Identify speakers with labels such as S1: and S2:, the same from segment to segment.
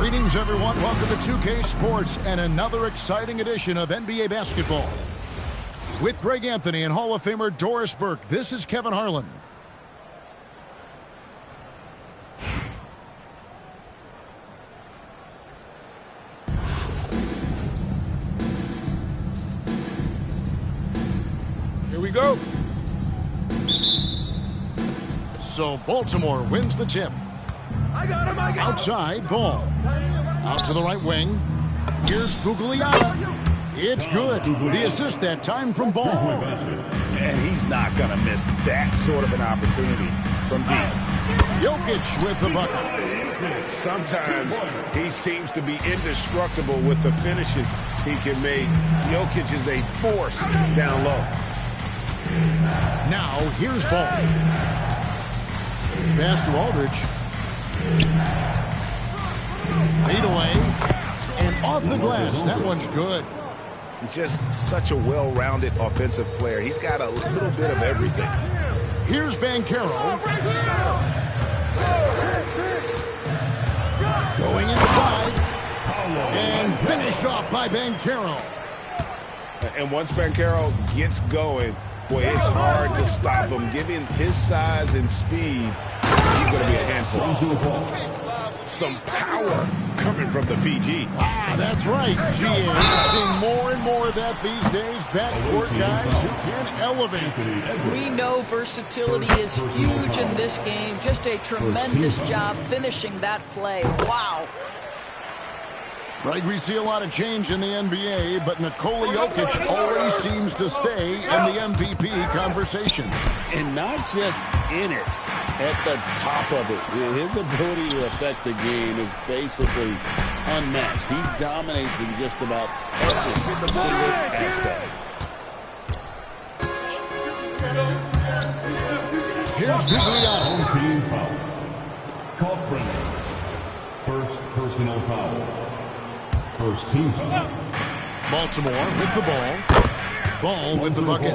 S1: Greetings, everyone. Welcome to 2K Sports and another exciting edition of NBA basketball. With Greg Anthony and Hall of Famer Doris Burke, this is Kevin Harlan.
S2: Here we go.
S1: So Baltimore wins the tip.
S2: I got him.
S1: Outside ball. Out to the right wing. Here's Gugliotta. It's good. The assist that time from Ball.
S2: And he's not going to miss that sort of an opportunity from deep.
S1: Jokic with the bucket.
S2: Sometimes he seems to be indestructible with the finishes he can make. Jokic is a force down low.
S1: Now here's Ball. Pass to Aldridge. Fade away. And off the glass. That one's good.
S2: Just such a well-rounded offensive player. He's got a little bit of everything.
S1: Here's Banchero. Going inside. And finished off by Banchero.
S2: And once Banchero gets going, boy, it's hard to stop him. Given his size and speed, he's going to be a handful. Some power coming from the PG.
S1: Ah, that's right. GA seeing more and more of that these days. Backcourt guys who can elevate.
S3: We know versatility is huge in this game. Just a tremendous job finishing that play. Wow.
S1: Right, we see a lot of change in the NBA, but Nikola Jokic always seems to stay in the MVP conversation.
S4: And not just in it, at the top of it. His ability to affect the game is basically unmatched. He dominates in just about every single aspect.
S1: Here's Gugliotta.
S5: Team foul. Caught Brennan. First personal foul. First team foul.
S1: Baltimore with the ball. Ball with the bucket.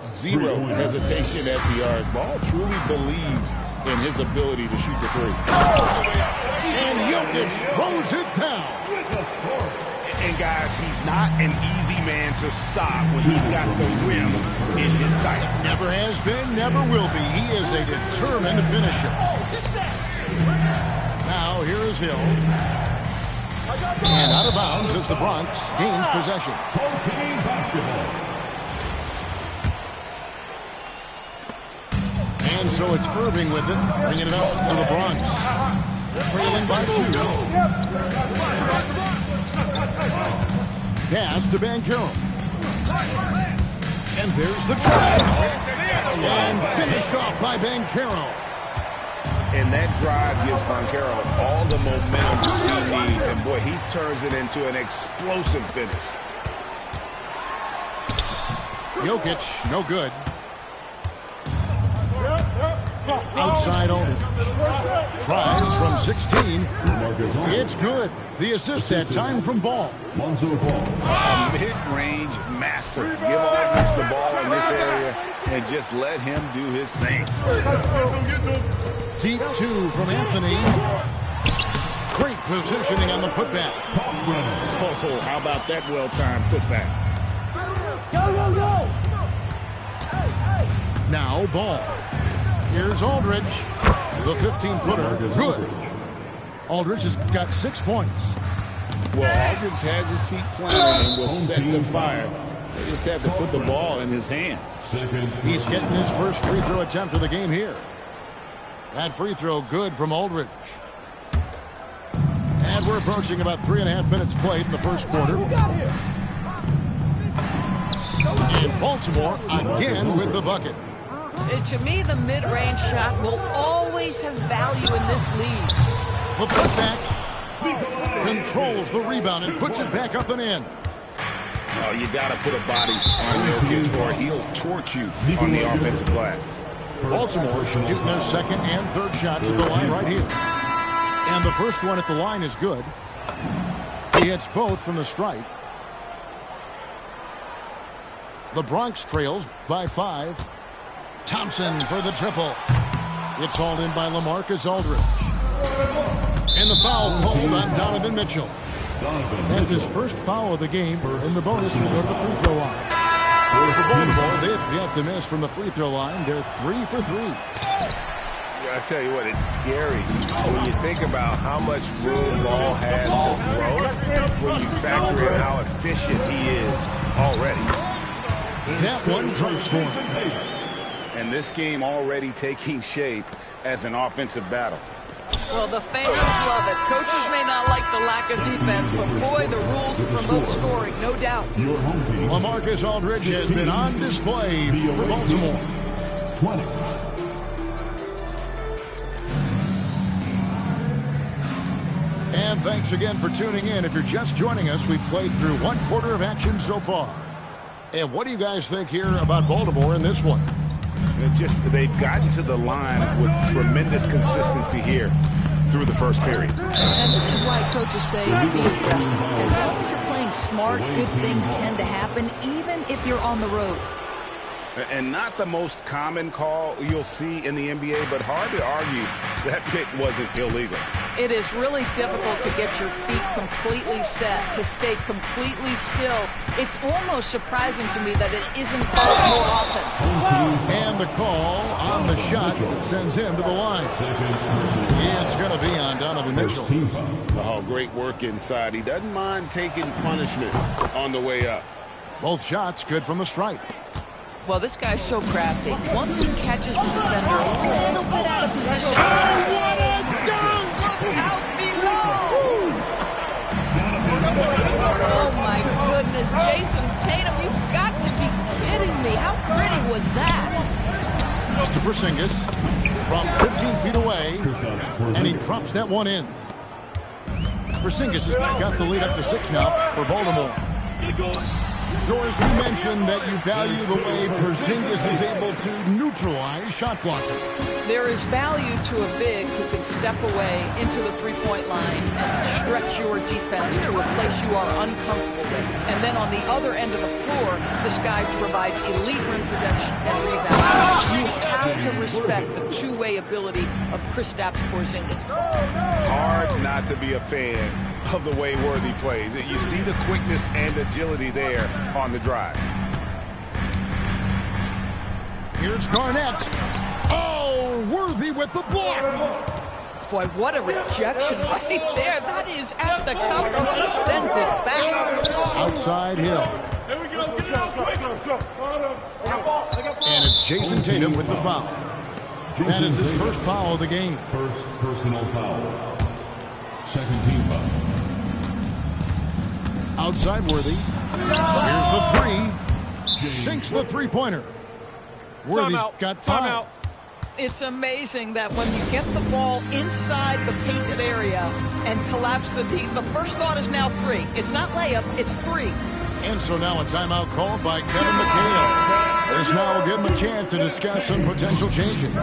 S4: Zero hesitation at the arc. Ball truly believes in his ability to shoot the three.
S1: And Jokic throws it down.
S2: And guys, he's not an easy man to stop when he's got the rim in his sights.
S1: Never has been, never will be. He is a determined finisher. Now here is Hill. And out of bounds as the Bronx gains possession. And so it's Irving with it, bringing it up for the Bronx. Trailing by 2. Pass to Banchero. And there's the drive. And finished off by Banchero.
S2: And that drive gives Banchero all the momentum he needs. And boy, he turns it into an explosive finish.
S1: Jokic, no good. Outside Aldridge. Tries from 16. It's good. The assist that time from Ball.
S2: A mid-range master. Give Aldridge the ball in this area and just let him do his thing.
S1: Deep 2 from Anthony. Great positioning on the putback.
S4: Oh, how about that well-timed putback?
S3: Go!
S1: Now Ball. Here's Aldridge. The 15-footer. Good. Aldridge has got 6 points.
S4: Well, Aldridge has his feet planted and was set to fire. They just had to put the ball in his hands.
S1: He's getting his first free throw attempt of the game here. That free throw good from Aldridge. And we're approaching about 3.5 minutes played in the first quarter. And Baltimore again with the bucket.
S3: To me, the mid-range shot will always have value in this league.
S1: The putback controls the rebound and puts it back up and in.
S2: Oh, you got to put a body on Jokic or he'll torch you on the offensive glass.
S1: Baltimore shooting their second and third shots at the line right here. And the first one at the line is good. He hits both from the stripe. The Bronx trails by 5. Thompson for the triple. It's hauled in by LaMarcus Aldridge. And the foul called on Donovan Mitchell. That's his first foul of the game, and the bonus will go to the free throw line. For Baltimore, they've yet to miss from the free throw line. They're 3 for 3.
S2: I tell you what, it's scary when you think about how much room Ball has to throw when you factor in how efficient he is already.
S1: That one drops for him.
S2: And this game already taking shape as an offensive battle.
S3: Well, the fans love it. Coaches may not like the lack of defense, but boy, the rules promote scoring, no doubt.
S1: LaMarcus Aldridge has been on display for Baltimore.
S5: 20.
S1: And thanks again for tuning in. If you're just joining us, we've played through 1/4 of action so far. And what do you guys think here about Baltimore in this one?
S2: They've gotten to the line with tremendous consistency here through the first period.
S3: And this is why coaches say be aggressive. As long as you're playing smart, good things tend to happen, even if you're on the road.
S2: And not the most common call you'll see in the NBA, but hard to argue that pick wasn't illegal.
S3: It is really difficult to get your feet completely set, to stay completely still. It's almost surprising to me that it isn't called more often.
S1: And the call on the shot that sends him to the line. Yeah, it's going to be on Donovan Mitchell.
S2: Oh, great work inside. He doesn't mind taking punishment on the way up.
S1: Both shots good from the stripe.
S3: Well, this guy's so crafty. Once he catches the defender a little bit out of position. Oh, what a dunk! Look out below! Oh, my goodness. Jason Tatum, you've got to be kidding me. How pretty was that?
S1: To Porzingis from 15 feet away, and he drops that one in. Porzingis has got the lead up to 6 now for Baltimore. Doris, you mentioned that you value the way Porzingis is able to neutralize shot blocking.
S3: There is value to a big who can step away into the three-point line and stretch your defense to a place you are uncomfortable with. And then on the other end of the floor, this guy provides elite rim protection and rebound. You have to respect the two-way ability of Kristaps Porzingis.
S2: Hard not to be a fan of the way Worthy plays. You see the quickness and agility there on the drive.
S1: Here's Garnett. Oh, Worthy with the block.
S3: Boy, what a rejection right there. That is at the cup, and he sends it back.
S1: Outside Hill.
S6: Here we go. Get it out quick.
S1: And it's Jason Tatum with the foul. That is his first foul of the game.
S5: First personal foul. Second team foul.
S1: Outside Worthy. Here's the three. Sinks the three-pointer. Worthy's got 5.
S3: It's amazing that when you get the ball inside the painted area and collapse the D, the first thought is now 3. It's not layup, it's 3.
S1: And so now a timeout called by Kevin McHale. This now will give him a chance to discuss some potential changes.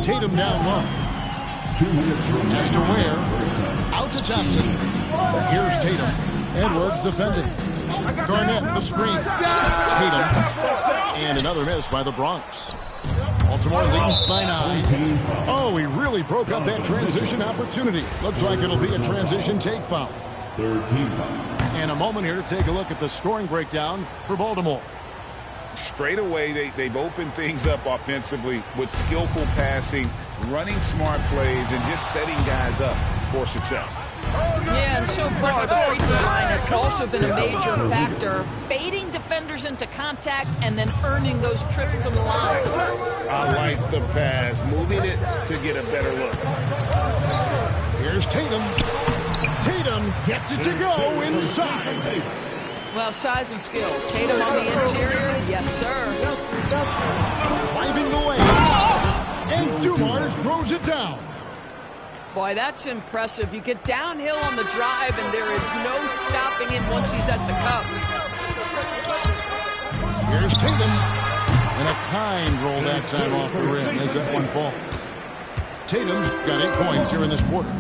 S1: Tatum down low. Has to Ware. Out to Thompson. Here's Tatum. Edwards defending. Garnett the screen. Tatum. And another miss by the Bronx. Baltimore leading by 9. Oh, he really broke up that transition opportunity. Looks like it'll be a transition take foul.
S5: Third team foul.
S1: And a moment here to take a look at the scoring breakdown for Baltimore.
S2: Straight away, they've opened things up offensively with skillful passing, running smart plays, and just setting guys up for success.
S3: Yeah, and so far, the free throw line has also been a major factor, baiting defenders into contact and then earning those trips to the line.
S2: I like the pass, moving it to get a better look.
S1: Here's Tatum. Tatum gets it to go inside.
S3: Well, size and skill. Tatum on the interior, yes, sir.
S1: Driving the lane. And Dumars throws it down.
S3: Boy, that's impressive. You get downhill on the drive, and there is no stopping him once he's at the cup.
S1: Here's Tatum. And a kind roll that time off the rim as that one falls. Tatum's got 8 points here in this quarter.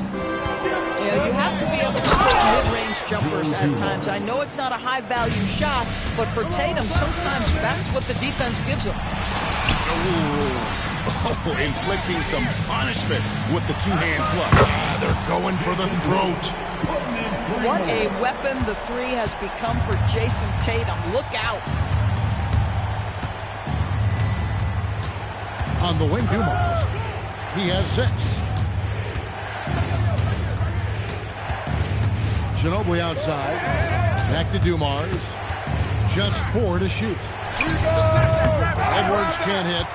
S3: Yeah, you have to be able to take mid-range jumpers at times. I know it's not a high-value shot, but for Tatum, sometimes that's what the defense gives him.
S1: Ooh.
S2: Oh, inflicting some punishment with the two-hand flush.
S1: They're going for the throat.
S3: What a weapon the three has become for Jayson Tatum. Look out.
S1: On the wing, Dumars. He has 6. Ginobili outside. Back to Dumars. Just 4 to shoot. Edwards can't hit.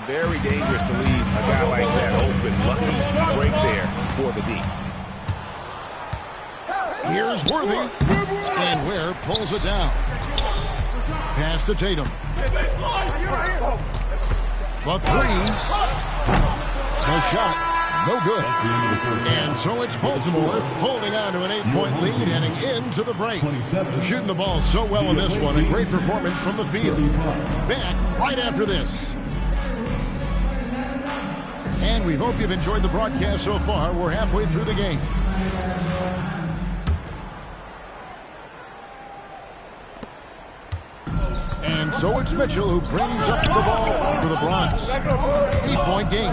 S2: Very dangerous to leave a guy like that open. Lucky break there for the D.
S1: Here's Worthy. And Ware pulls it down. Pass to Tatum. The 3. The shot. No good. And so it's Baltimore holding on to an 8-point lead heading into the break. They're shooting the ball so well in this one. A great performance from the field. Back right after this. And we hope you've enjoyed the broadcast so far. We're halfway through the game. And so it's Mitchell who brings up the ball for the Bronx. 8-point game.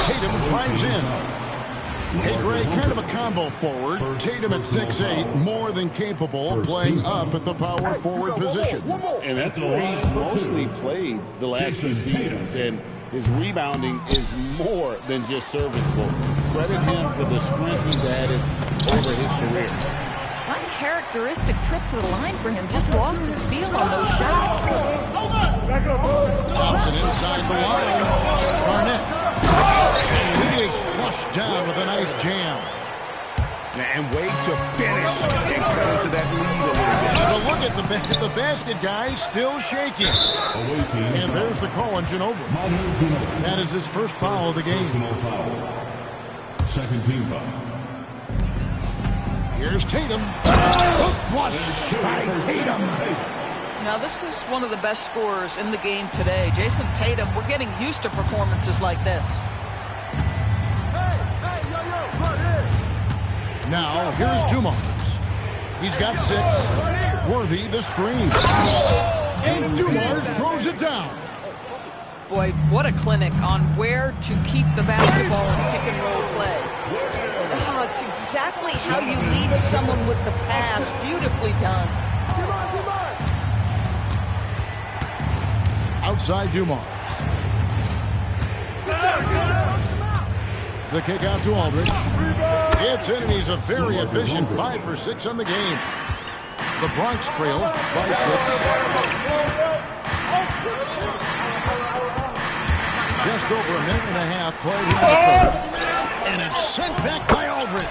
S1: Tatum drives in. Hey, Greg, kind of a combo forward. Tatum at 6'8", more than capable, playing up at the power forward position.
S4: And that's where he's mostly played the last few seasons. And his rebounding is more than just serviceable. Credit him for the strength he's added over his career.
S3: Uncharacteristic trip to the line for him. Just lost his feel on those shots.
S1: Thompson inside the line. Garnett. And he is flushed down with a nice jam.
S2: And wait to finish and cut into that lead a little bit.
S1: But look at the basket guy still shaking. And there's the call on Ginobili. That is his first foul of the game.
S5: Second team foul.
S1: Here's Tatum. The flush by Tatum.
S3: Now, this is one of the best scorers in the game today. Jayson Tatum, we're getting used to performances like this.
S1: Now, here's Dumars. He's got 6. Worthy the screen. And Dumars throws it down.
S3: Boy, what a clinic on where to keep the basketball in pick and roll play. Oh, it's exactly how you lead someone with the pass. Beautifully done.
S1: Outside Dumars. The kick out to Aldridge. It's in, and he's a very efficient 5 for 6 on the game. The Bronx trails by 6. Just over a minute and a half played in the third. And it's sent back by Aldridge.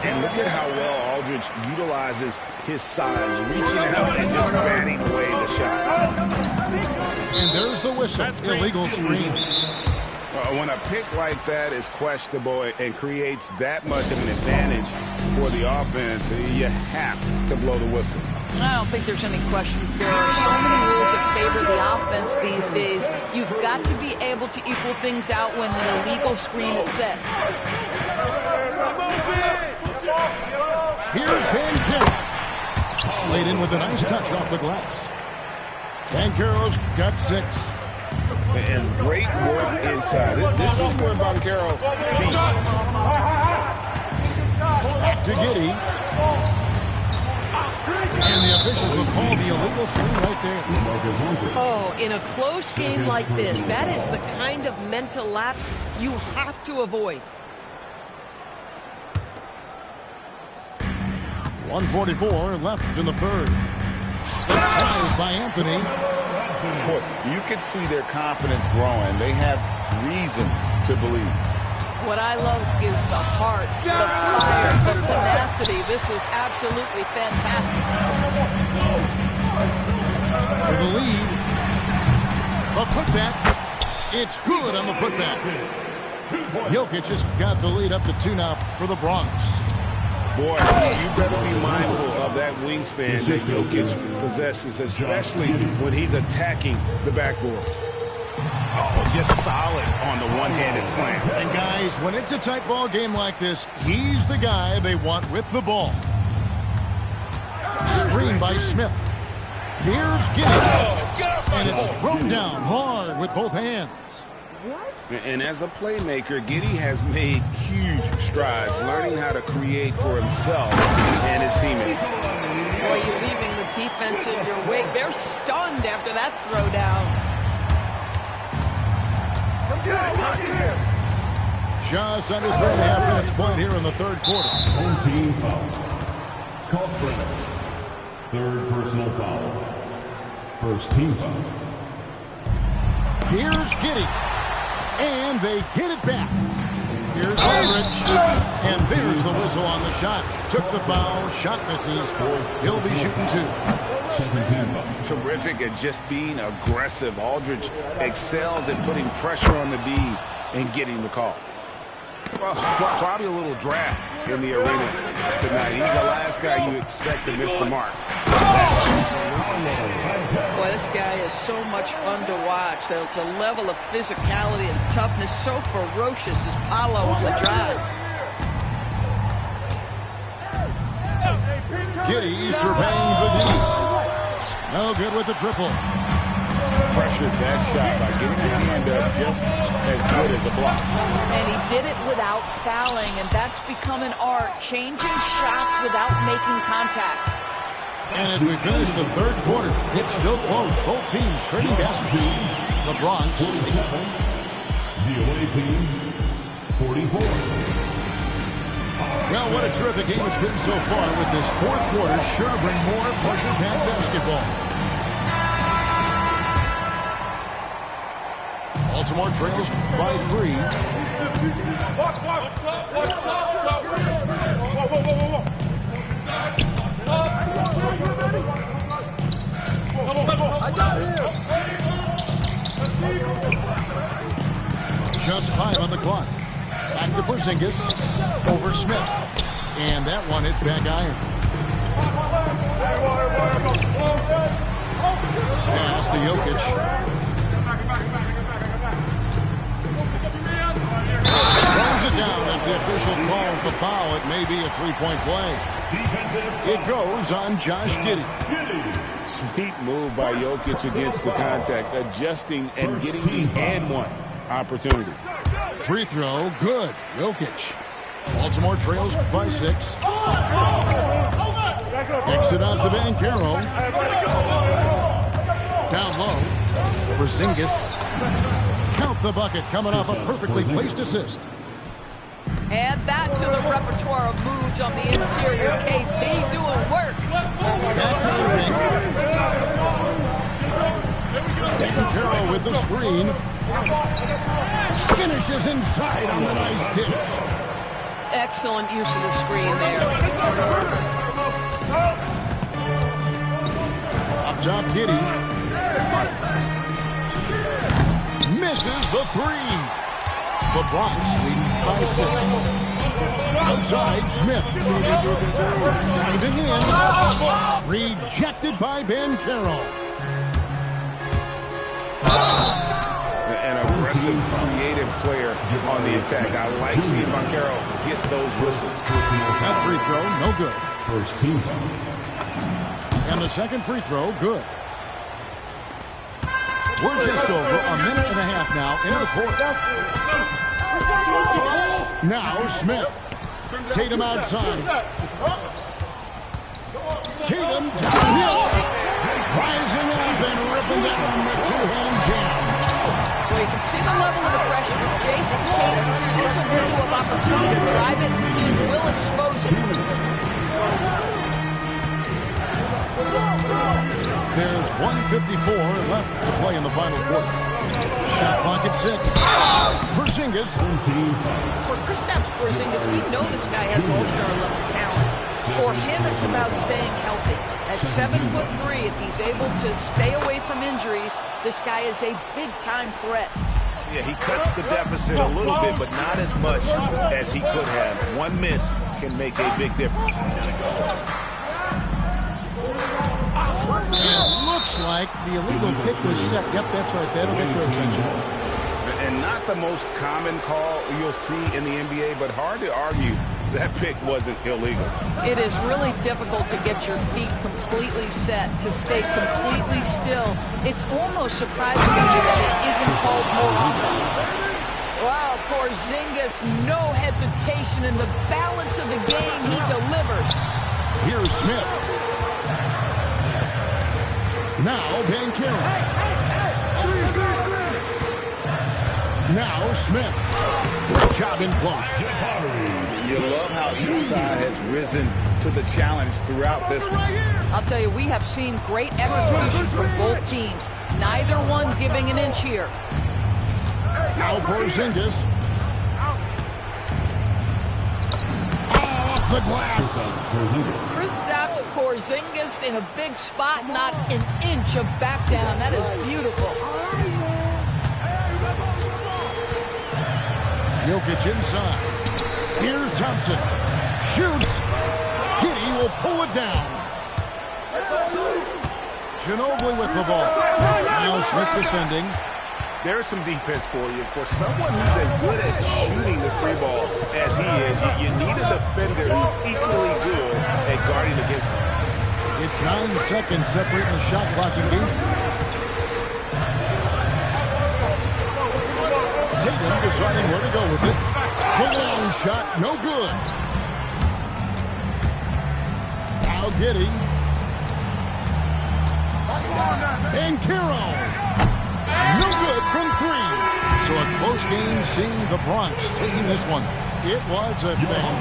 S2: And look at how well Aldridge utilizes his size, reaching out and just batting away the shot.
S1: And there's the whistle. Illegal screen.
S2: When a pick like that is questionable and creates that much of an advantage for the offense, you have to blow the whistle.
S3: I don't think there's any question. There are so many rules that favor the offense these days. You've got to be able to equal things out when the illegal screen is set.
S1: Here's Banchero. Laid in with a nice touch off the glass. Banchero's got 6.
S2: And great work inside. This is where Banchero feeds.
S1: Back to Giddey. And the officials will call the illegal screen right there.
S7: Oh, in a close game like this, that is the kind of mental lapse you have to avoid.
S1: 1:44 left in the third. The prize by Anthony.
S4: You can see their confidence growing. They have reason to believe.
S3: What I love is the heart, the fire, the tenacity. This is absolutely fantastic.
S1: For the lead. A putback. It's good on the putback. Jokic has got the lead up to 2 now for the Bronx.
S2: Boy, you better be mindful of that wingspan that Jokic possesses, especially when he's attacking the backboard. Oh, just solid on the one-handed slam.
S1: And guys, when it's a tight ball game like this, he's the guy they want with the ball. Screen by Smith. Here's Giddey. And it's thrown down hard with both hands.
S2: And as a playmaker, K.o.b.e has made huge strides learning how to create for himself and his teammates.
S3: Boy, you're leaving the defense in your wake. They're stunned after that throwdown.
S1: Just under 3.5 minutes played here in the third quarter.
S5: Home team foul. Call for it. Third personal foul. First team foul.
S1: Here's K.o.b.e. And they get it back. Here's Aldridge. And there's the whistle on the shot. Took the foul. Shot misses. He'll be shooting two.
S2: Terrific at just being aggressive. Aldridge excels at putting pressure on the D and getting the call. Well, probably a little draft in the arena tonight. He's the last guy you expect to miss the mark.
S3: Boy, this guy is so much fun to watch. There's a level of physicality and toughness so ferocious as Paolo on the drive.
S1: K.o.b.e. surveying the D. No good with the triple.
S2: Pressured that shot by getting the hand up just as good as a block.
S3: And he did it without fouling, and that's become an art, changing shots without making contact.
S1: And as we finish the third quarter, it's still close. Both teams trading baskets. The Bronx.
S5: The away team, 44.
S1: Well, what a terrific game it's been so far with this fourth quarter. Sure to bring more pressure-packed basketball. Baltimore trails by 3.
S6: I got him.
S1: Just 5 on the clock. Back to Porzingis. Over Smith. And that one hits back iron. Pass to Jokic. Throws it down as the official calls the foul. It may be a three-point play. It goes on Josh Giddey.
S2: Sweet move by Jokic against the contact, adjusting and getting the and one opportunity.
S1: Free throw, good. Jokic. Baltimore trails by 6. Kicks it out to Banchero. Down low. Porzingis. Count the bucket, coming off a perfectly placed assist.
S3: Add that to the repertoire of moves on the interior. K.o.b.e. doing work.
S1: Back to the ring. Banchero with the screen. Finishes inside on the nice dish.
S3: Excellent use of the screen there.
S1: Up top, Giddey. Misses the 3. The Bronx leading by 6. Outside, Smith. Diving in. Rejected by Banchero.
S2: An aggressive, creative player on the attack. I like seeing Banchero get those whistles.
S1: That free throw, no good.
S5: First team foul.
S1: And the second free throw, good. We're just over a minute and a half now into the fourth. Now Smith. Tatum outside. Tatum downhill. Rising up and ripping down the two-hand jam.
S3: Well, you can see the level of aggression of Jayson Tatum. Sees a window of opportunity to drive it. He will expose it.
S1: There's 1:54 left to play in the final quarter. Shot clock at 6. Porzingis.
S3: For Kristaps Porzingis, we know this guy has all-star level talent. For him, it's about staying healthy. At 7'3", if he's able to stay away from injuries, this guy is a big-time threat.
S2: Yeah, he cuts the deficit a little bit, but not as much as he could have. One miss can make a big difference.
S1: It looks like the illegal kick was set. Yep, that's right. That'll get their attention.
S2: And not the most common call you'll see in the NBA, but hard to argue that pick wasn't illegal.
S3: It is really difficult to get your feet completely set, to stay completely still. It's almost surprising to me that it isn't called more often. Wow, Porzingis, no hesitation in the balance of the game. He delivers.
S1: Here's Smith. Now Banchero. Now Smith. Great job in close.
S2: You love how each side has risen to the challenge throughout this one.
S3: I'll tell you, we have seen great execution from both teams. Neither one giving an inch here.
S1: Now Porzingis. Off the glass.
S3: Kristaps Porzingis in a big spot, not an inch of back down. That is beautiful.
S1: Jokic inside. Here's Thompson. Shoots. Giddey will pull it down. Ginobili with the ball. Now Smith defending.
S2: There's some defense for you. For someone who's as good at shooting the three ball as he is, you need a defender who's equally good at guarding against him.
S1: It's 9 seconds separating the shot clock and game. Tatum deciding where to go with it. The long shot, no good. Now Giddey. Banchero. No good from three. So a close game seeing the Bronx taking this one. It was a fan.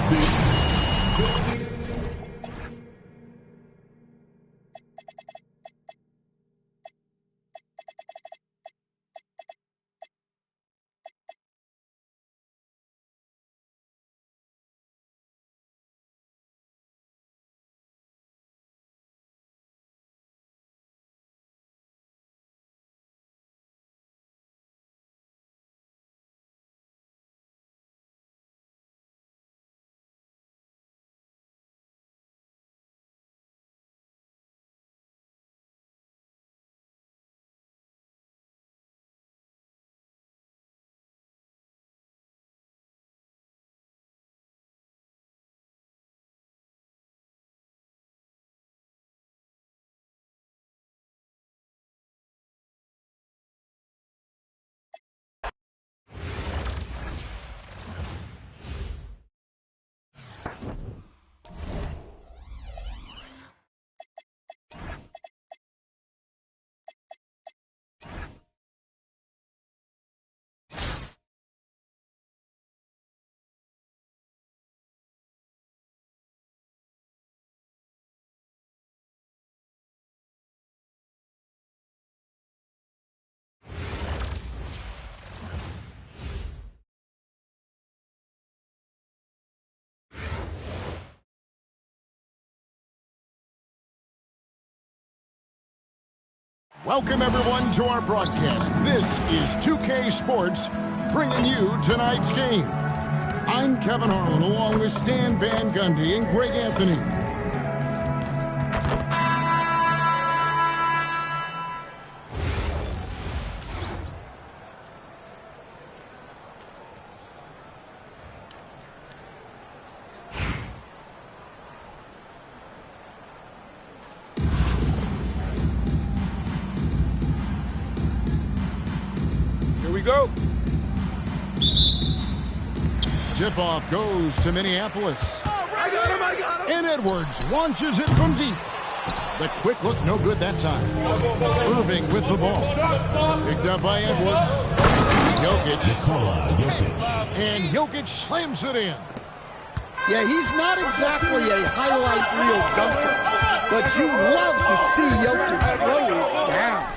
S1: Welcome, everyone, to our broadcast. This is 2K Sports, bringing you tonight's game. I'm Kevin Harlan, along with Stan Van Gundy and Greg Anthony.
S2: Go.
S1: Tip-off goes to Minneapolis.
S6: I got him.
S1: And Edwards launches it from deep. The quick look, no good that time. Irving with the ball. Picked up by Edwards. Jokic. And Jokic slams it in.
S8: Yeah, he's not exactly a highlight reel dunker, but you love to see Jokic throw it down.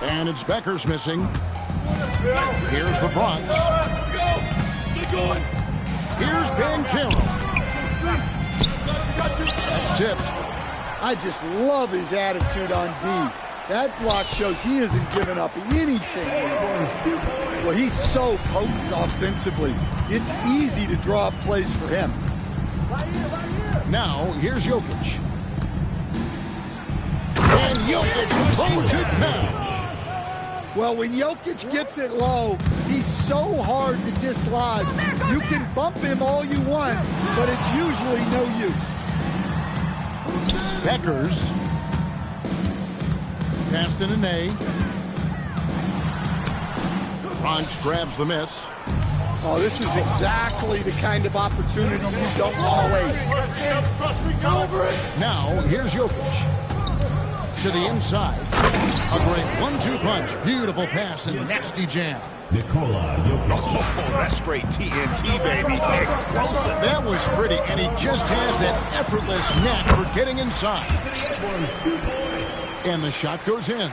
S1: And it's Becker's missing. Here's the Bronx. Here's Banchero. That's tipped.
S8: I just love his attitude on D. That block shows he isn't giving up anything. Well, he's so potent offensively. It's easy to draw up plays for him.
S1: Now, here's Jokic. And Jokic throws it down.
S8: Well, when Jokic gets it low, he's so hard to dislodged. You can bump him all you want, but it's usually no use.
S1: Beckers. Passed in a nay. Bronx grabs the miss.
S8: Oh, this is exactly the kind of opportunity you don't want to waste.
S1: Now, here's Jokic. To the inside. A great 1-2 punch. Beautiful pass and nasty jam.
S5: Nikola Jokic.
S2: Oh, that's straight TNT, baby. Explosive.
S1: That was pretty, and he just has that effortless knack for getting inside. And the shot goes in.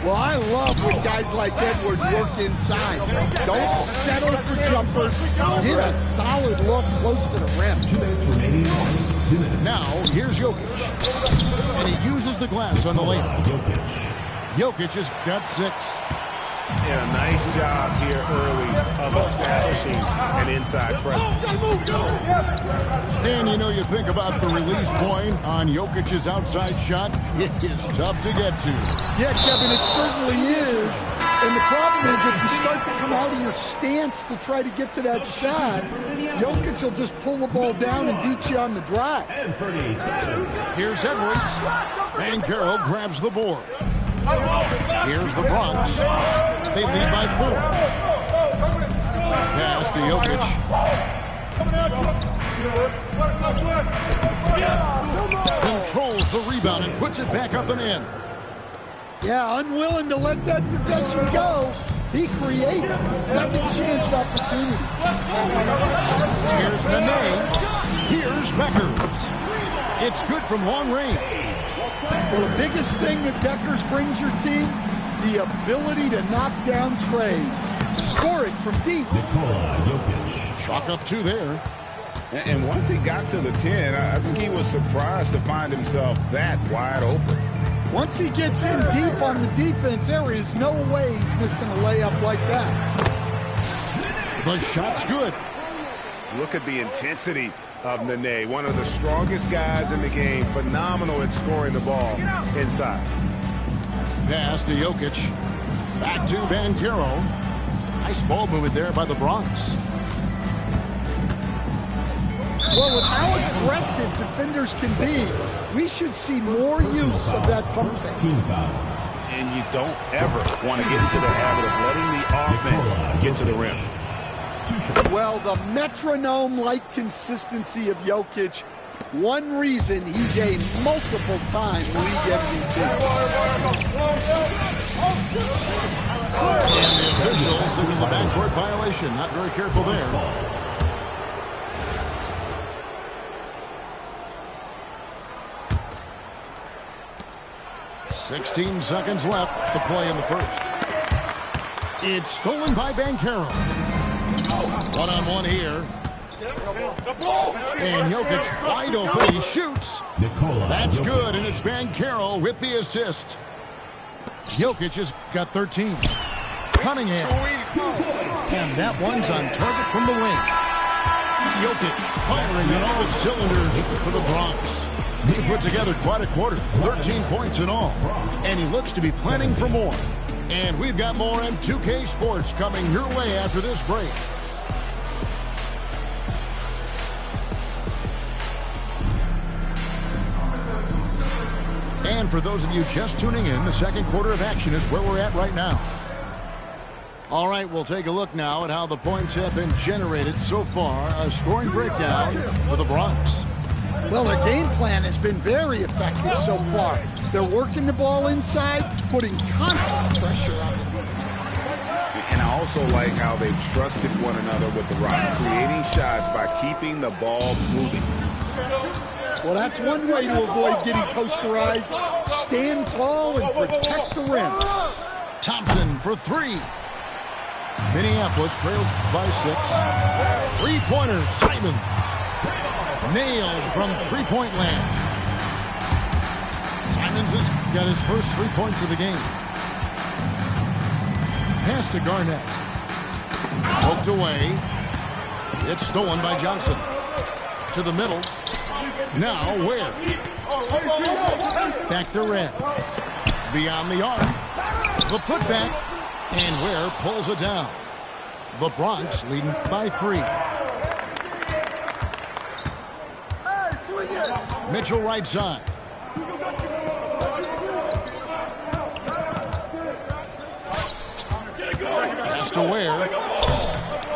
S8: Well, I love when guys like Edwards work inside. Don't settle for jumpers. Hit a solid look close to the rim.
S5: 2 minutes remaining. 2 minutes.
S1: Now, here's Jokic. And he uses the glass on the layup. Jokic has got 6.
S2: And a nice job here early of establishing an inside presence.
S1: Stan, you know, you think about the release point on Jokic's outside shot. It is tough to get to.
S8: Yeah, Kevin, it certainly is. And the problem is if you start to come out of your stance to try to get to that shot, Jokic will just pull the ball down and beat you on the drive.
S1: Here's Edwards. Banchero grabs the board. Here's the Bronx. They lead by 4. Pass to Jokic. Controls the rebound and puts it back up and in.
S8: Yeah, unwilling to let that possession go. He creates the second chance opportunity.
S1: Here's Nene. Here's Beckers. It's good from long range.
S8: Well, the biggest thing that Beckers brings your team, the ability to knock down trays. Scoring from deep.
S5: Nikola Jokic.
S1: Chalk up 2 there.
S2: And once he got to the 10, I think he was surprised to find himself that wide open.
S8: Once he gets in deep on the defense, there is no way he's missing a layup like that.
S1: The shot's good.
S2: Look at the intensity of Nene, one of the strongest guys in the game. Phenomenal at scoring the ball inside.
S1: Pass to Jokic. Back to Banchero. Nice ball movement there by the Bronx.
S8: Well, with how aggressive defenders can be, we should see more use of that pump fake.
S5: Team foul.
S2: And you don't ever want to get into the habit of letting the offense get to the rim.
S8: Well, the metronome-like consistency of Jokic, one reason he's a multiple-time league MVP.
S1: And the officials into the backcourt violation. Not very careful there. 16 seconds left to play in the first. It's stolen by Banchero. One-on-one here. And Jokic wide open. He shoots. That's good, and it's Banchero with the assist. Jokic has got 13. Cunningham. And that one's on target from the wing. Jokic firing on all cylinders for the Bronx. He put together quite a quarter, 13 points in all. And he looks to be planning for more. And we've got more M2K Sports coming your way after this break. And for those of you just tuning in, the second quarter of action is where we're at right now. All right, we'll take a look now at how the points have been generated so far. A scoring breakdown for the Bronx.
S8: Well, their game plan has been very effective so far. They're working the ball inside, putting constant pressure on the defense.
S2: And I also like how they've trusted one another with the rock, creating shots by keeping the ball moving.
S8: Well, that's one way to avoid getting posterized. Stand tall and protect the rim.
S1: Thompson for 3. Minneapolis trails by 6. Three-pointers, Simon. Nailed from three-point land. Simons has got his first 3 points of the game. Pass to Garnett. Poked away. It's stolen by Johnson. To the middle. Now Ware. Back to Red. Beyond the arc. The putback. And Ware pulls it down. The Bronx leading by 3. Mitchell right side. Pass to Ware.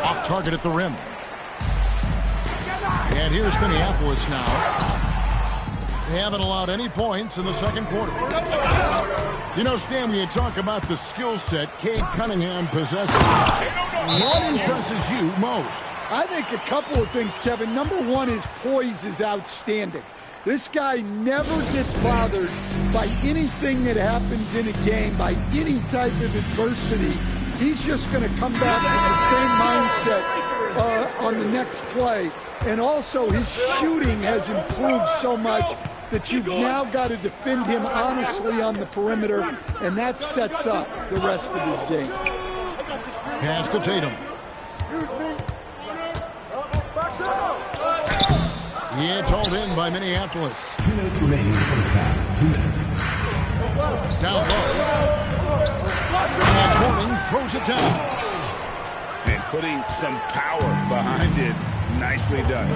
S1: Off target at the rim. And here's Minneapolis now. They haven't allowed any points in the second quarter. You know, Stan, when you talk about the skill set Cade Cunningham possesses, what impresses you most?
S8: I think a couple of things, Kevin. Number one, his poise is outstanding. This guy never gets bothered by anything that happens in a game, by any type of adversity. He's just going to come back with the same mindset on the next play. And also, his shooting has improved so much that you've now got to defend him honestly on the perimeter, and that sets up the rest of his game.
S1: Pass to Tatum. It's hauled in by Minneapolis.
S5: 2 minutes remaining in the first half. 2 minutes.
S1: Down low. And Horning throws it down.
S2: And putting some power behind it. Nicely done.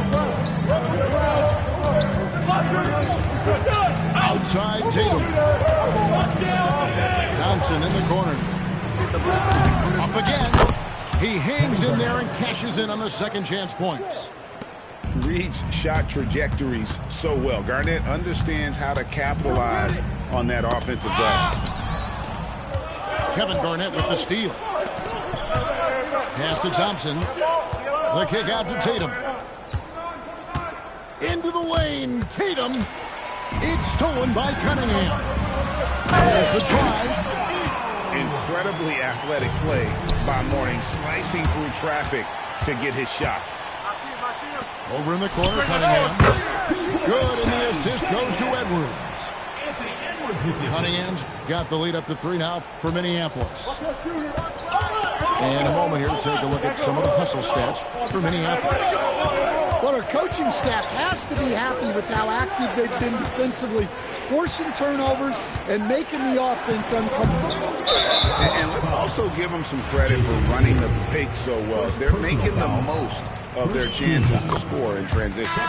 S1: Outside Tatum. Thompson in the corner. Up again. He hangs in there and cashes in on the second chance points.
S2: Reads shot trajectories so well. Garnett understands how to capitalize on that offensive glass.
S1: Kevin Garnett with the steal. Pass to Thompson. The kick out to Tatum. Into the lane. Tatum. It's stolen by Cunningham. There's the drive.
S2: Incredibly athletic play by Mourning, slicing through traffic to get his shot.
S1: Over in the corner, Cunningham. Good, and the assist goes to Edwards. Cunningham's got the lead up to 3 now for Minneapolis. And a moment here to take a look at some of the hustle stats for Minneapolis.
S8: Well, our coaching staff has to be happy with how active they've been defensively, forcing turnovers and making the offense uncomfortable.
S2: And let's also give them some credit for running the pick so well. They're making the most of their chances to score in transition.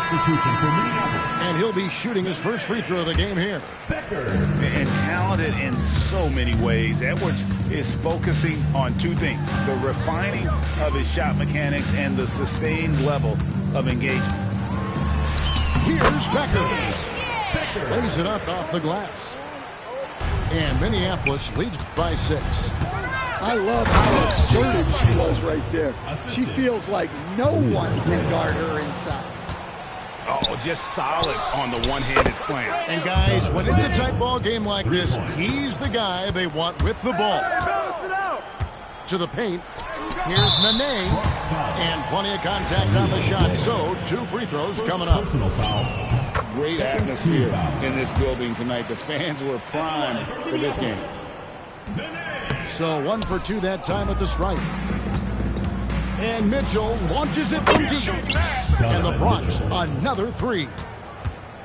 S1: And he'll be shooting his first free throw of the game here.
S2: And talented in so many ways. Edwards is focusing on 2 things: the refining of his shot mechanics and the sustained level of engagement.
S1: Here's Becker. Lays it up off the glass. And Minneapolis leads by 6.
S8: I love how assertive she was right there. She feels like no one can guard her inside.
S2: Oh, just solid on the one-handed slam.
S1: And guys, when it's a tight ball game like this, he's the guy they want with the ball. To the paint. Here's Nene. And plenty of contact on the shot. So 2 free throws coming up.
S2: Great atmosphere in this building tonight. The fans were primed for this game.
S1: So 1 for 2 that time at the stripe. And Mitchell launches it from deep. And the Bronx, another 3.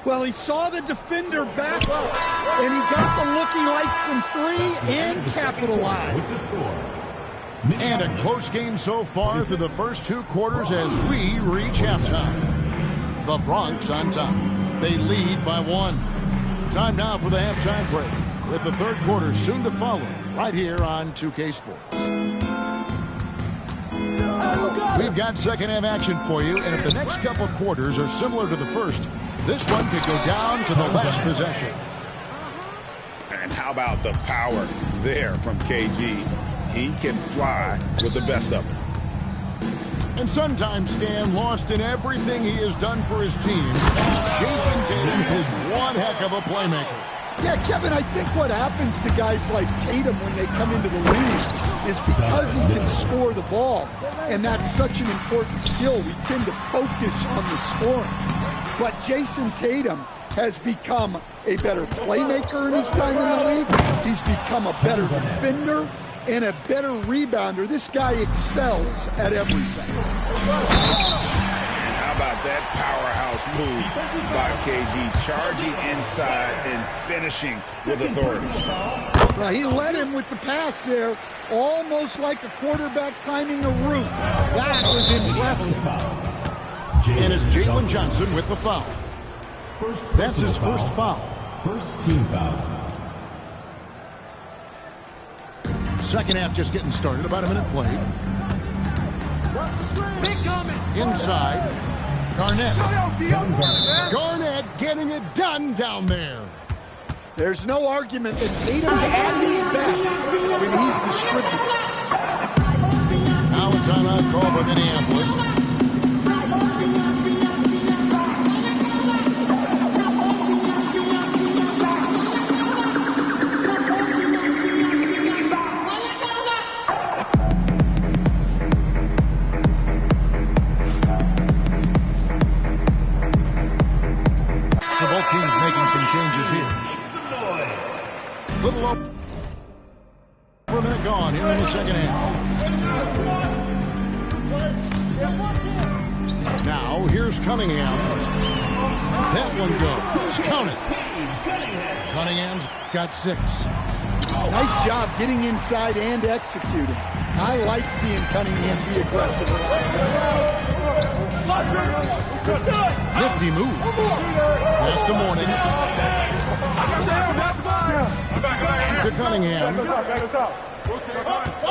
S8: Well, he saw the defender back up, and he got the looking light from 3 and capitalized.
S1: And a close game so far through the first 2 quarters as we reach halftime. The Bronx on top. They lead by 1. Time now for the halftime break, with the third quarter soon to follow, right here on 2K Sports. We've got second half action for you, and if the next couple quarters are similar to the first, this one could go down to the last possession.
S2: And how about the power there from KG? He can fly with the best of them.
S1: And sometimes, Stan, lost in everything he has done for his team, Jayson Tatum is one heck of a playmaker.
S8: Yeah, Kevin, I think what happens to guys like Tatum when they come into the league is because he can score the ball, and that's such an important skill, we tend to focus on the scoring. But Jayson Tatum has become a better playmaker in his time in the league. He's become a better defender and a better rebounder. This guy excels at everything.
S2: And how about that powerhouse move by KG, charging inside and finishing with authority.
S8: Well, he led him with the pass there, almost like a quarterback timing a route. That was impressive.
S1: And it's Jalen Johnson with the foul. That's his first foul.
S5: First team foul.
S1: Second half just getting started. About a minute played. Inside. Garnett. Garnett getting it done down there.
S8: There's no argument that Tatum's at his best when he's distributed.
S1: Now it's on a call by Minneapolis. So both teams making some changes here. Little over a minute gone here in the second half. Now here's Cunningham. That one goes. Count it. Cunningham's got 6.
S8: Nice job getting inside and executing. I like seeing Cunningham be aggressive.
S1: Nifty move. Pass to Morning. To Cunningham.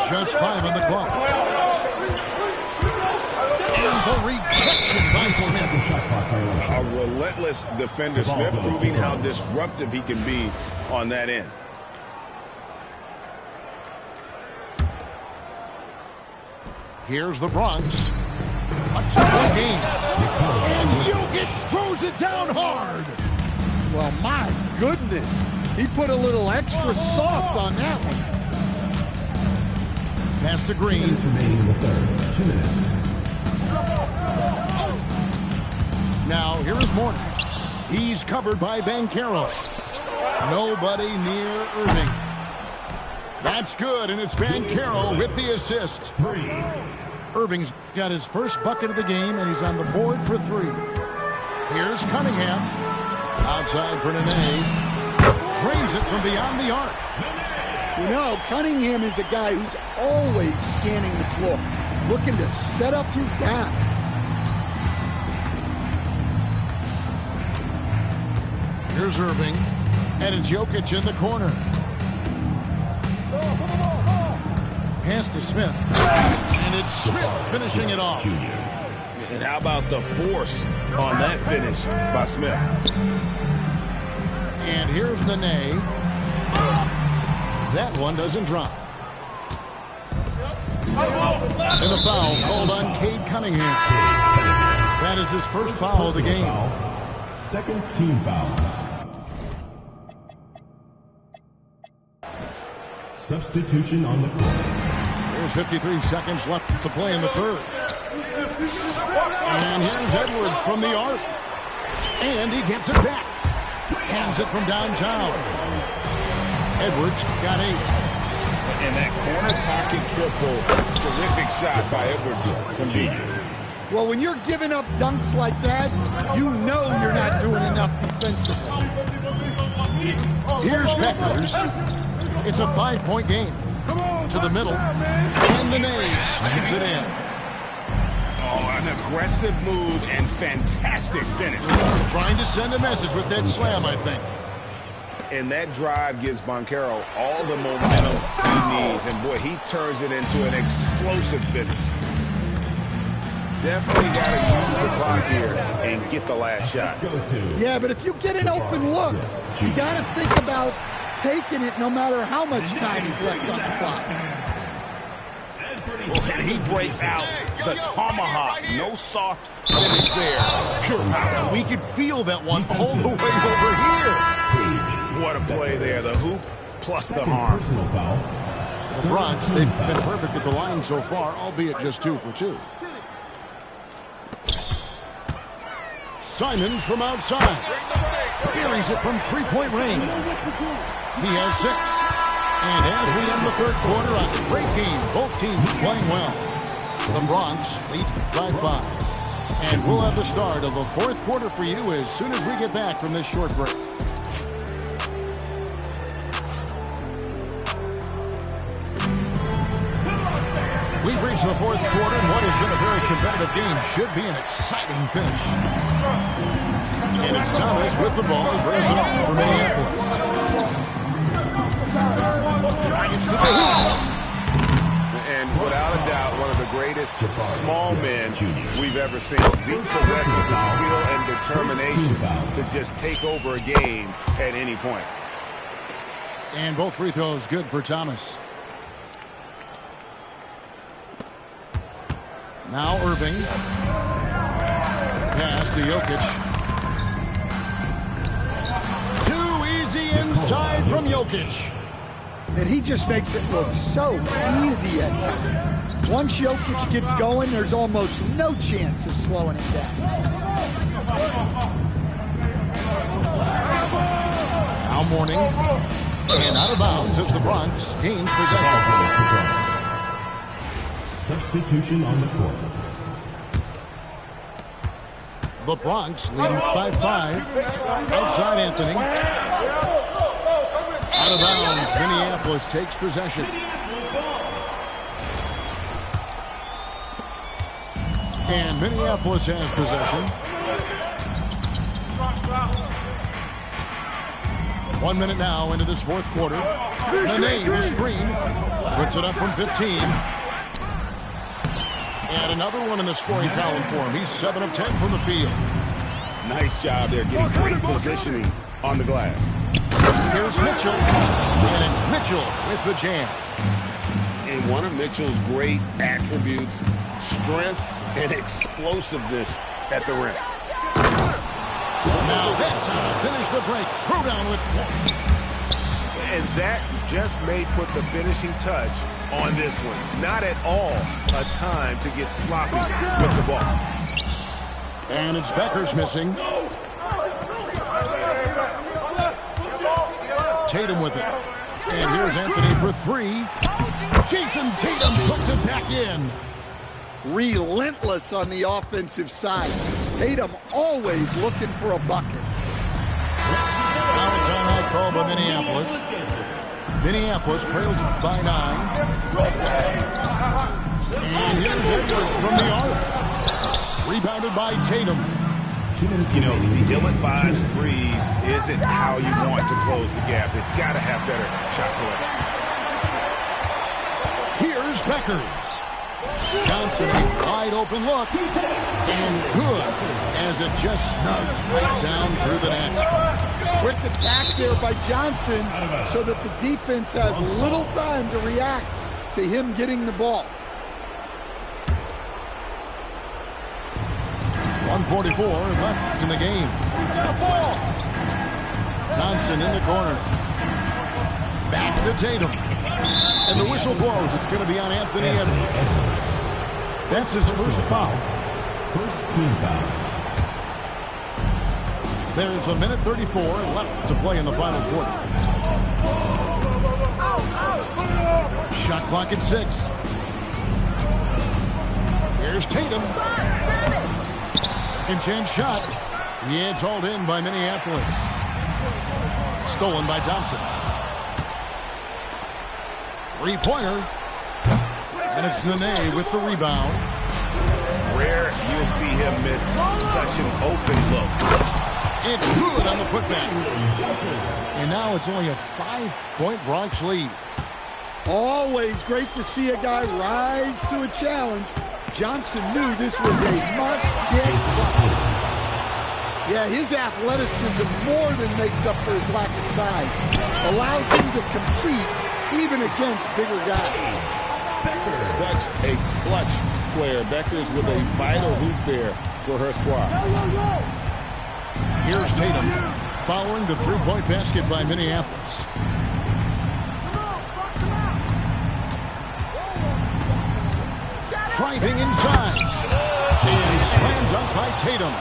S1: Just 5 on the clock. And the rejection by Smith.
S2: A relentless defender, Smith, proving how disruptive he can be on that end.
S1: Here's the Bronx. A tough game. And Jokic throws it down hard.
S8: Well, my goodness. He put a little extra sauce on that one.
S1: Pass to Green.
S5: Remaining in the third. 2 minutes.
S1: Now, here is Morning. He's covered by Banchero. Nobody near Irving. That's good, and it's Banchero with the assist.
S5: 3.
S1: Irving's got his first bucket of the game, and he's on the board for 3. Here's Cunningham. Outside for Nene. Drains it from beyond the arc.
S8: You know, Cunningham is a guy who's always scanning the floor, looking to set up his guys.
S1: Here's Irving, and it's Jokic in the corner. Pass to Smith, and it's Smith finishing it off.
S2: And how about the force on that finish by Smith?
S1: And here's Nene. That one doesn't drop. And a foul called on Cade Cunningham. That is his first foul of the game.
S5: Second team foul. Substitution on the court.
S1: There's 53 seconds left to play in the third. And here's Edwards from the arc. And he gets it back. Hands it from downtown. Edwards got 8.
S2: And that corner pocket triple. Terrific shot by Edwards. Convenient.
S8: Well, when you're giving up dunks like that, you know you're not doing enough defensively.
S1: Here's Beckers. It's a 5-point game. To the middle. And Nene slams it in.
S2: Oh, an aggressive move and fantastic finish.
S1: Trying to send a message with that slam, I think.
S2: And that drive gives Banchero all the momentum he needs. And, boy, he turns it into an explosive finish. Definitely got to use the clock here and get the last shot.
S8: Yeah, but if you get an open look, you got to think about taking it no matter how much time is left on the clock.
S2: Well, and he breaks out the tomahawk. No soft finish there. Pure power.
S1: We could feel that one all the way over here.
S2: What a play there. The hoop plus the harm.
S1: The Bronx, they've been perfect at the line so far, albeit just 2 for 2. Simons from outside. Buries it from 3-point range. He has 6. And as we end the third quarter, a great game. Both teams playing well. The Bronx leads by 5. And we'll have the start of the fourth quarter for you as soon as we get back from this short break. to the fourth quarter, and what has been a very competitive game should be an exciting finish. And it's Thomas with the ball. He brings it up for Minneapolis. Giants to the hoop.
S2: And without a doubt, one of the greatest small men we've ever seen. He possesses the skill and determination to just take over a game at any point.
S1: And both free throws good for Thomas. Now Irving. Pass to Jokic. Too easy inside from Jokic.
S8: And he just makes it look so easy at times. Once Jokic gets going, there's almost no chance of slowing him down.
S1: Now Mourning. And out of bounds as the Bronx gains possession.
S5: Substitution on the court.
S1: The Bronx leading by 5. Outside Anthony. Out of bounds. Minneapolis takes possession. And Minneapolis has possession. 1 minute now into this fourth quarter. Nene, the screen. Puts it up from 15. And another one in the scoring column for him. He's 7 of 10 from the field.
S2: Nice job there, getting great positioning on the glass.
S1: Here's Mitchell. And it's Mitchell with the jam.
S2: And one of Mitchell's great attributes, strength and explosiveness at the rim.
S1: Now that's how to finish the break. Throw down with force.
S9: And that just may put the finishing touch on this one. Not at all a time to get sloppy with the ball.
S1: And it's Becker's missing. Tatum with it. And here's Anthony for 3. Jason Tatum puts it back in.
S8: Relentless on the offensive side. Tatum always looking for a bucket.
S1: Now it's on high call by Minneapolis. Minneapolis trails by 9. And here's Edwards from the arc. Rebounded by Tatum.
S2: You know, the ill-advised threes isn't how you want to close the gap. They've got to have better shot selection.
S1: Here's Beckers. Johnson, a wide open look. And good as it just snugs right down through the net.
S8: Quick attack there by Johnson so that the defense has little time to react to him getting the ball.
S1: 1:44 left in the game.
S6: He's got a ball.
S1: Thompson in the corner. Back to Tatum. And the whistle blows. It's going to be on Anthony Edwards. That's his first foul.
S5: First team foul.
S1: There's a minute 34 left to play in the final quarter. Shot clock at 6. Here's Tatum. Second chance shot. Yeah, it's hauled in by Minneapolis. Stolen by Thompson. Three-pointer. And it's Nene with the rebound.
S2: Rare you'll see him miss such an open look.
S1: It's good on the putback. And now it's only a 5-point Bronx lead.
S8: Always great to see a guy rise to a challenge. Johnson knew this was a must-get bucket. Yeah, his athleticism more than makes up for his lack of size. Allows him to compete even against bigger guys.
S4: Such a clutch player. Becker's with a vital hoop there for her squad.
S1: Here's Tatum following the three-point basket by Minneapolis. Driving inside. And slam dunk by Tatum.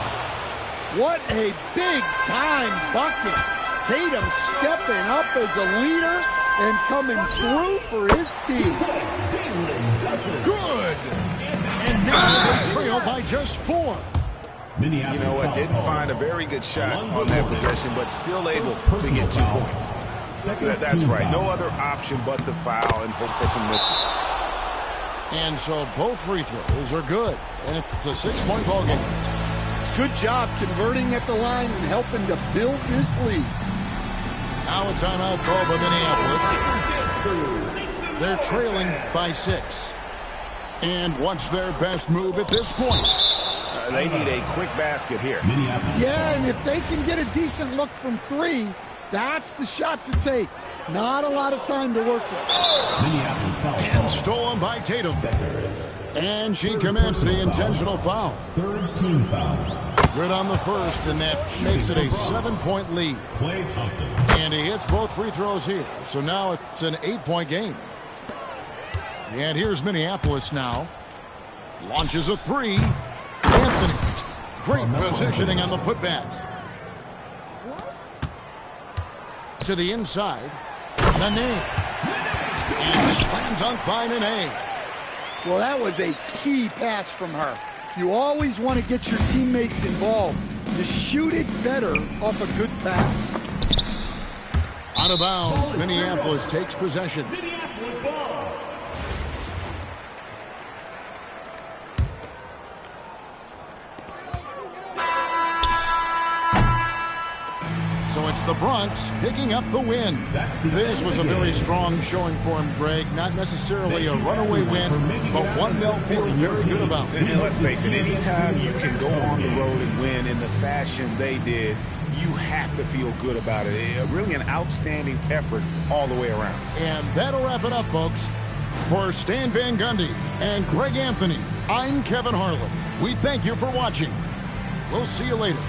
S8: What a big-time bucket. Tatum stepping up as a leader and coming through for his team.
S1: Good. And now they trail by just 4.
S2: You know what? Didn't find a very good shot on that possession, but still able to get 2 points. That's right. No other option but to foul and hope for some misses.
S1: And so both free throws are good. And it's a 6-point ball game.
S8: Good job converting at the line and helping to build this lead.
S1: Now a timeout call by Minneapolis. They're trailing by 6. And what's their best move at this point?
S2: They need a quick basket here.
S8: Yeah, and if they can get a decent look from 3, that's the shot to take. Not a lot of time to work with.
S1: And stolen by Tatum. And she commits the intentional foul.
S5: Third team foul.
S1: Good on the first, and that makes it a 7-point lead.
S5: Klay Thompson.
S1: And he hits both free throws here. So now it's an 8-point game. And here's Minneapolis now. Launches a 3. Anthony. Great positioning on the putback. To the inside. Nene. And slam dunk by Nene.
S8: Well, that was a key pass from her. You always want to get your teammates involved. You shoot it better off a good pass.
S1: Out of bounds, Minneapolis takes possession.
S5: Minneapolis ball.
S1: So it's the Bronx picking up the win. This was a very strong showing for him, Greg. Not necessarily a runaway win, but one they'll feel very good about.
S2: And let's face it, anytime you can go on the road and win in the fashion they did, you have to feel good about it. Really an outstanding effort all the way around.
S1: And that'll wrap it up, folks. For Stan Van Gundy and Greg Anthony, I'm Kevin Harlan. We thank you for watching. We'll see you later.